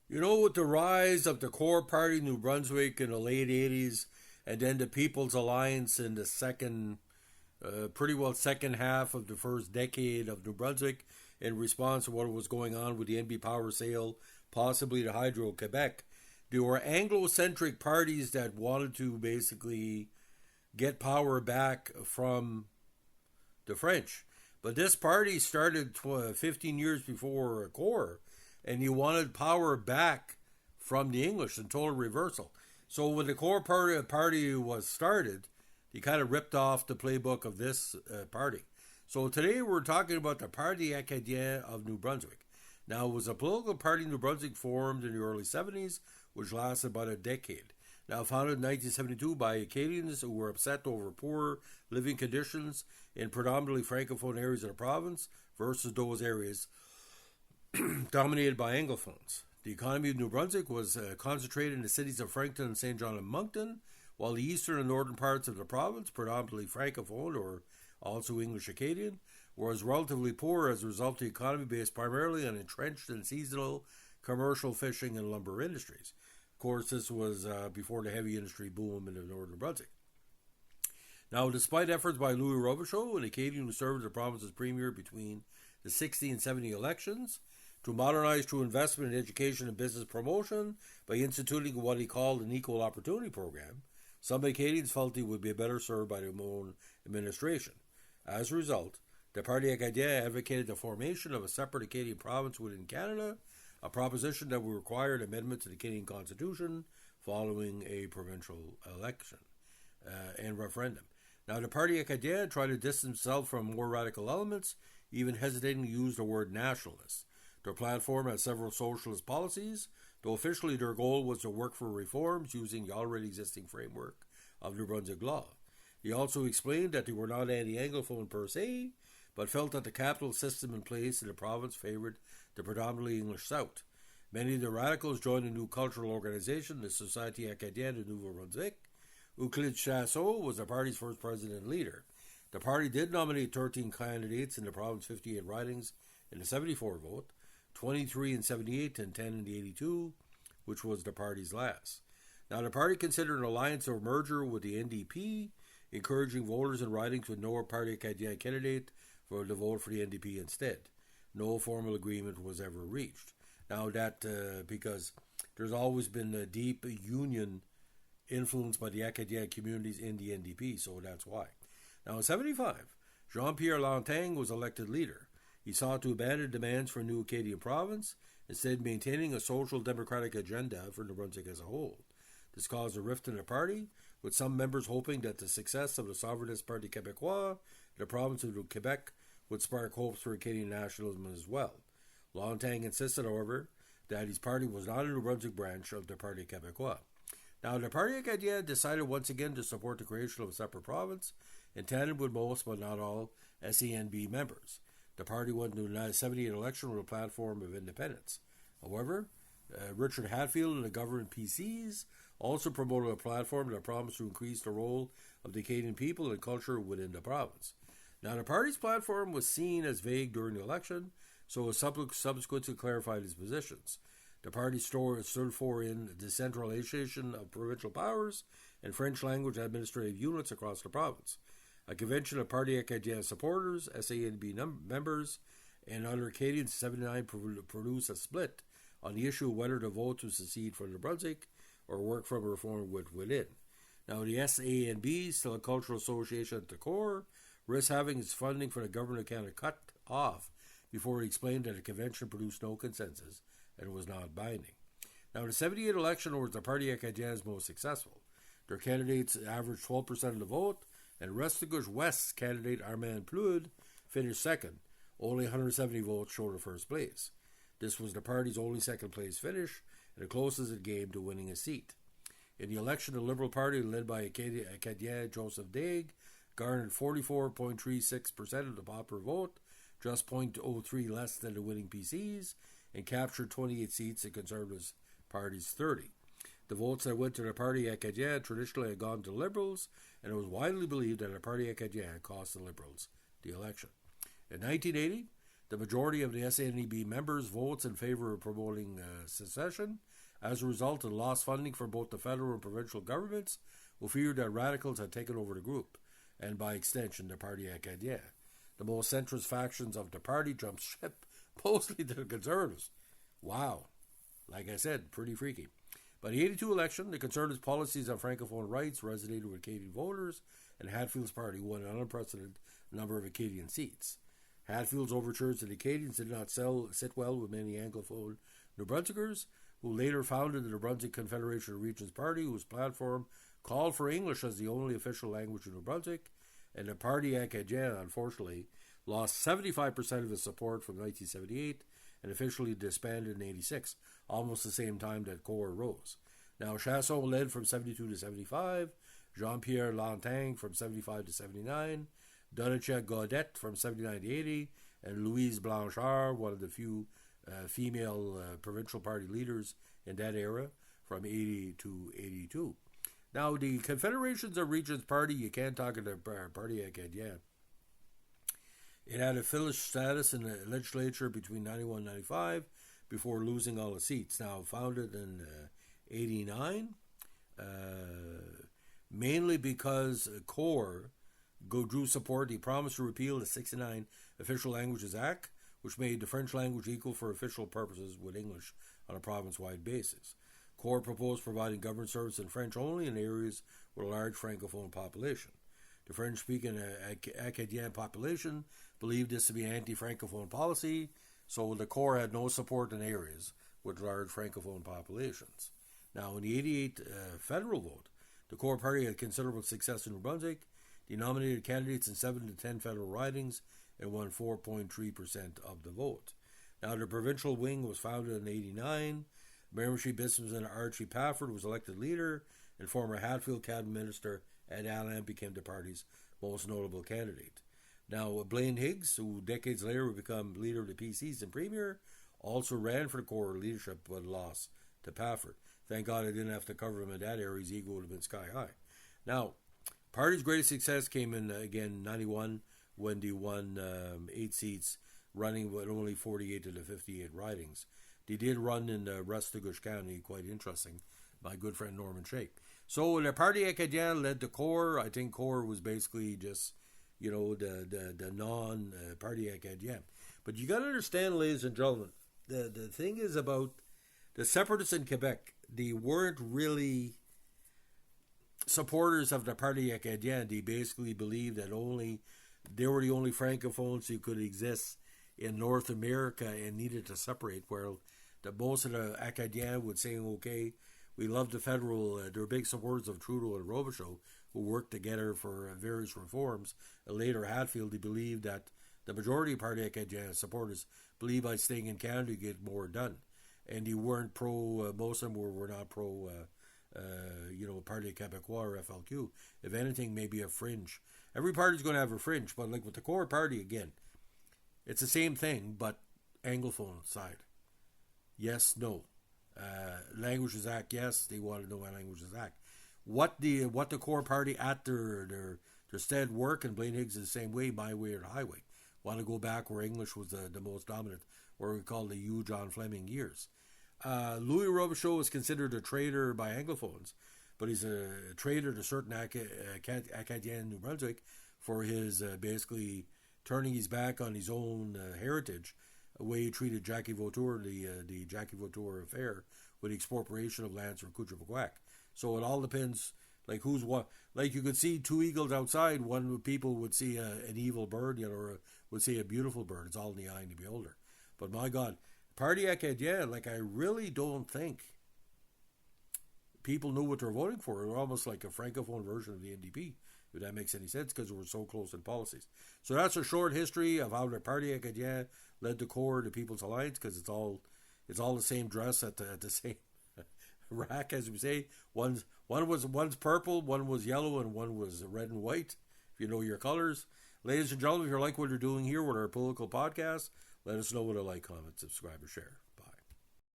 You know, with the rise of the core party New Brunswick in the late 80s and then the People's Alliance in the pretty well second half of the first decade of New Brunswick in response to what was going on with the NB power sale, possibly to Hydro Quebec, there were Anglo-centric parties that wanted to basically get power back from the French. But this party started 15 years before CORE, and you wanted power back from the English in total reversal. So when the CORE party was started, he kind of ripped off the playbook of this party. So today we're talking about the Parti Acadien of New Brunswick. Now, it was a political party in New Brunswick formed in the early 70s, which lasted about a decade. Now, founded in 1972 by Acadians who were upset over poor living conditions in predominantly francophone areas of the province versus those areas dominated by Anglophones. The economy of New Brunswick was concentrated in the cities of Frankton and St. John and Moncton, while the eastern and northern parts of the province, predominantly francophone or also English Acadian, was relatively poor as a result of the economy based primarily on entrenched and seasonal commercial fishing and lumber industries. Of course, this was before the heavy industry boom in the northern Brunswick. Now, despite efforts by Louis Robichaud, an Acadian who served as the province's premier between the 60 and 70 elections, to modernize through investment in education and business promotion by instituting what he called an equal opportunity program, some Acadians felt he would be better served by their own administration. As a result, the Parti Acadien advocated the formation of a separate Acadian province within Canada, a proposition that would require an amendment to the Canadian Constitution following a provincial election and referendum. Now, the Parti Acadien tried to distance itself from more radical elements, even hesitating to use the word nationalist. Their platform had several socialist policies, though officially their goal was to work for reforms using the already existing framework of New Brunswick law. He also explained that they were not anti-Anglophone per se, but felt that the capital system in place in the province favored the predominantly English South. Many of the radicals joined a new cultural organization, the Société Acadienne de Nouveau-Brunswick. Euclide Chassot was the party's first president and leader. The party did nominate 13 candidates in the province's 58 ridings in the 74 vote, 23 in 78 and 10 in the 82, which was the party's last. Now, the party considered an alliance or merger with the NDP, encouraging voters in ridings with no Parti Acadien candidate for to vote for the NDP instead. No formal agreement was ever reached. Now, that because there's always been a deep union influenced by the Acadien communities in the NDP, so that's why. Now, in 75, Jean-Pierre Lantagne was elected leader. He sought to abandon demands for a new Acadian province, instead maintaining a social democratic agenda for New Brunswick as a whole. This caused a rift in the party, with some members hoping that the success of the sovereignist Parti Québécois in the province of Quebec would spark hopes for Acadian nationalism as well. Lantagne insisted, however, that his party was not a New Brunswick branch of the Parti Québécois. Now, the Parti Acadien decided once again to support the creation of a separate province, in tandem with most, but not all, SANB members. The party won the 1978 election with a platform of independence. However, Richard Hatfield and the government PCs also promoted a platform that promised to increase the role of the Acadian people and culture within the province. Now, the party's platform was seen as vague during the election, so it was subsequently clarified its positions. The party stood for in decentralization of provincial powers and French language administrative units across the province. A convention of Parti Acadien supporters, SANB members, and other Acadians in 1979 produced a split on the issue of whether to vote to secede from New Brunswick or work from a reform within. Now, the SANB, still a cultural association at the core, risks having its funding from the government of Canada cut off before it explained that the convention produced no consensus and was not binding. Now, the 78 election was the Parti Acadien's most successful. Their candidates averaged 12% of the vote, and Restigouche West's candidate Armand Ploud finished second. Only 170 votes short of first place. This was the party's only second place finish and the closest it came to winning a seat. In the election, the Liberal Party, led by Acadien Joseph Daig, garnered 44.36% of the popular vote, just 0.03 less than the winning PCs, and captured 28 seats in Conservative Party's 30. The votes that went to the Parti Acadien traditionally had gone to Liberals, and it was widely believed that the Parti Acadien cost the Liberals the election. In 1980, The majority of the SNEB members votes in favor of promoting secession. As a result, it lost funding for both the federal and provincial governments, who feared that radicals had taken over the group, and by extension, the Parti Acadien. The most centrist factions of the party jumped ship, mostly to the Conservatives. Wow. Like I said, pretty freaky. By the 1982 election, the Conservatives' policies on Francophone rights resonated with Acadian voters, and Hatfield's party won an unprecedented number of Acadian seats. Hatfield's overtures to the Acadians did not sit well with many Anglophone New Brunswickers, who later founded the New Brunswick Confederation of Regions Party, whose platform called for English as the only official language in New Brunswick, and the Parti Acadien, unfortunately, lost 75% of its support from 1978 and officially disbanded in 1986, almost the same time that CORE rose. Now, Chasson led from 72 to 75, Jean-Pierre Lanting from 75 to 79, Donicia Gaudet from 79 to 80, and Louise Blanchard, one of the few female provincial party leaders in that era, from 80 to 82. Now, the Confederations of Regions Party, you can't talk about Parti Acadien. It had a Finnish status in the legislature between 91 and 95 before losing all the seats. Now, founded in 89, mainly because CORE drew support. He promised to repeal the 69 Official Languages Act, which made the French language equal for official purposes with English on a province-wide basis. CORE proposed providing government service in French only in areas with a large Francophone population. The French-speaking Acadien population believed this to be anti-Francophone policy, so the CORE had no support in areas with large Francophone populations. Now, in the 88 federal vote, the CORE party had considerable success in New Brunswick. They nominated candidates in 7 to 10 federal ridings and won 4.3% of the vote. Now, the provincial wing was founded in 89. Membership businessman Archie Pafford was elected leader, and former Hatfield cabinet minister Ed Allen became the party's most notable candidate. Now, Blaine Higgs, who decades later would become leader of the PCs and premier, also ran for the CORE leadership but lost to Pafford. Thank God I didn't have to cover him in that area. His ego would have been sky high. Now, party's greatest success came in, again, 91, when they won 8 seats, running with only 48 of the 58 ridings. They did run in Restigouche County, quite interesting. My good friend Norman Shake. So the Parti Acadien led the CORE. I think CORE was basically just, the non-Parti Acadien. But you got to understand, ladies and gentlemen, the thing is about the separatists in Quebec. They weren't really supporters of the Parti Acadien. They basically believed that they were the only Francophones who could exist in North America and needed to separate, where most of the Acadiens would say, okay, we love the federal, they're big supporters of Trudeau and Robichaud, who worked together for various reforms. And later, Hatfield, he believed that the majority of Parti Acadien supporters believed by staying in Canada you get more done. And they weren't most of them were not pro, Parti Québécois or FLQ. If anything, maybe a fringe. Every party's going to have a fringe, but like with the CORE party, again, it's the same thing, but Anglophone side. Yes, no. Languages Act, yes, they want to know why Languages Act. What the CORE party at their stead work, and Blaine Higgs is the same way, my way or the highway. Want to go back where English was the most dominant, or we call the Hugh John Fleming years. Louis Robichaud is considered a traitor by Anglophones, but he's a traitor to certain Acadiens New Brunswick for his basically turning his back on his own heritage, the way he treated Jackie Vautour, the Jackie Vautour affair with the expropriation of lands from Kuchipakwack. So it all depends, like who's what. Like you could see two eagles outside. One people would see an evil bird, or would see a beautiful bird. It's all in the eye of the beholder. But my God, Parti Acadien, like I really don't think people knew what they're voting for. It was almost like a Francophone version of the NDP, if that makes any sense, because we're so close in policies. So that's a short history of how the Parti Acadien led the CORE, the People's Alliance, because it's all the same dress at the same rack, as we say. One's purple, one was yellow, and one was red and white, if you know your colors. Ladies and gentlemen, if you like what you're doing here with our political podcast, let us know with a like, comment, subscribe, or share.